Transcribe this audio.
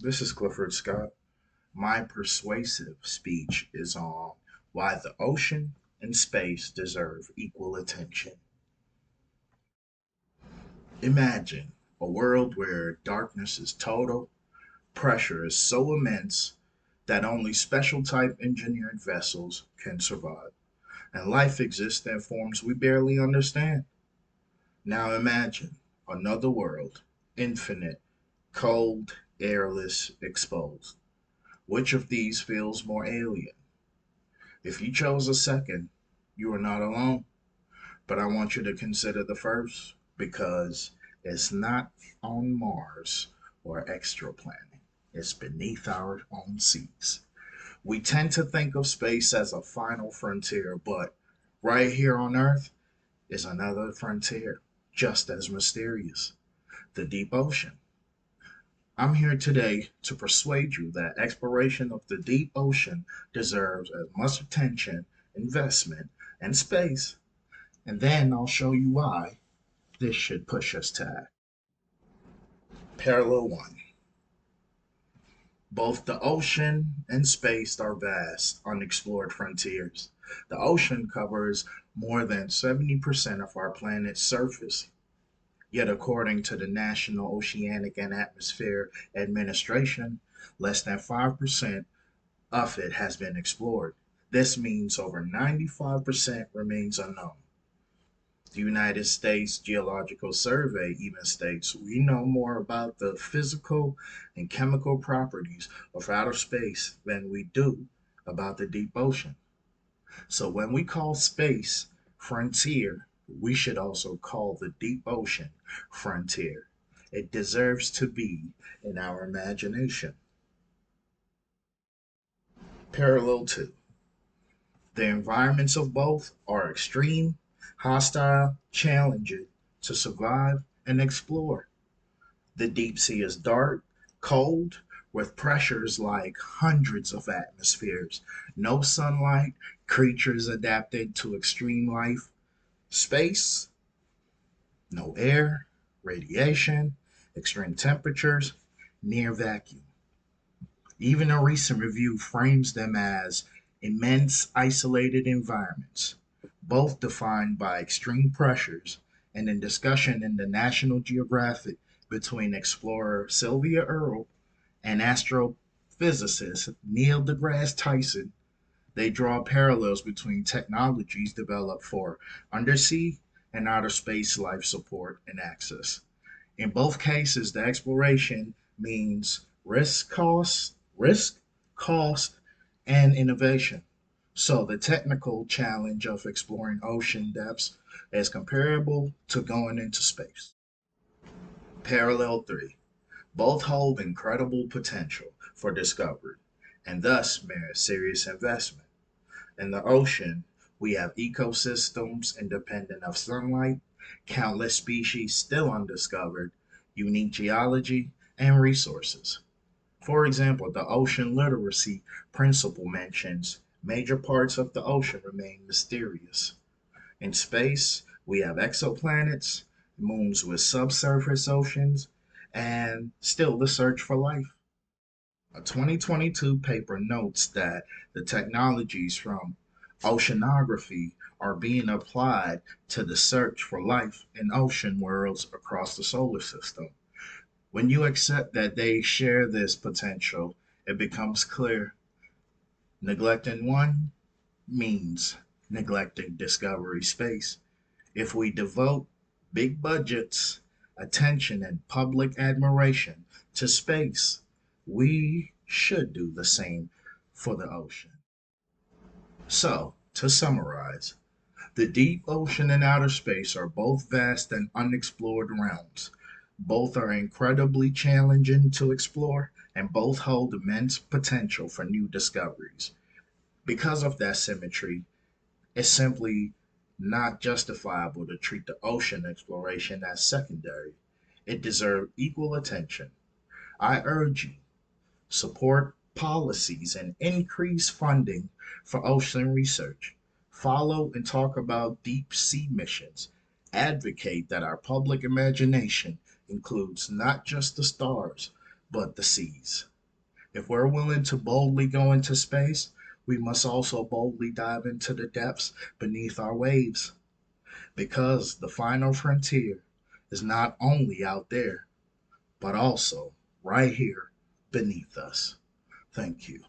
This is Clifford Scott. My persuasive speech is on why the ocean and space deserve equal attention. Imagine a world where darkness is total, pressure is so immense that only special type engineered vessels can survive, and life exists in forms we barely understand. Now imagine another world, infinite, cold, airless, exposed. Which of these feels more alien? If you chose a second, you are not alone. But I want you to consider the first because it's not on Mars or extraplanet. It's beneath our own seas. We tend to think of space as a final frontier, but right here on Earth is another frontier, just as mysterious, the deep ocean. I'm here today to persuade you that exploration of the deep ocean deserves as much attention, investment, and space. And then I'll show you why this should push us to act. Parallel 1. Both the ocean and space are vast, unexplored frontiers. The ocean covers more than 70% of our planet's surface. Yet, according to the National Oceanic and Atmospheric Administration, less than 5% of it has been explored. This means over 95% remains unknown. The United States Geological Survey even states we know more about the physical and chemical properties of outer space than we do about the deep ocean. So when we call space frontier, we should also call the deep ocean frontier. It deserves to be in our imagination. Parallel 2. The environments of both are extreme, hostile, challenging to survive and explore. The deep sea is dark, cold, with pressures like hundreds of atmospheres, no sunlight, creatures adapted to extreme life. Space, no air, radiation, extreme temperatures, near vacuum. Even a recent review frames them as immense isolated environments, both defined by extreme pressures, and in discussion in the National Geographic between explorer Sylvia Earle and astrophysicist Neil deGrasse Tyson, they draw parallels between technologies developed for undersea and outer space life support and access. In both cases, the exploration means risk, cost, and innovation. So the technical challenge of exploring ocean depths is comparable to going into space. Parallel 3. Both hold incredible potential for discovery and thus merit serious investment. In the ocean, we have ecosystems independent of sunlight, countless species still undiscovered, unique geology, and resources. For example, the ocean literacy principle mentions major parts of the ocean remain mysterious. In space, we have exoplanets, moons with subsurface oceans, and still the search for life. A 2022 paper notes that the technologies from oceanography are being applied to the search for life in ocean worlds across the solar system. When you accept that they share this potential, it becomes clear neglecting one means neglecting discovery space. If we devote big budgets, attention, and public admiration to space, we should do the same for the ocean. So, to summarize, the deep ocean and outer space are both vast and unexplored realms. Both are incredibly challenging to explore, and both hold immense potential for new discoveries. Because of that symmetry, it's simply not justifiable to treat the ocean exploration as secondary. It deserves equal attention. I urge you, support policies and increase funding for ocean research. Follow and talk about deep sea missions. Advocate that our public imagination includes not just the stars, but the seas. If we're willing to boldly go into space, we must also boldly dive into the depths beneath our waves, because the final frontier is not only out there, but also right here beneath us. Thank you.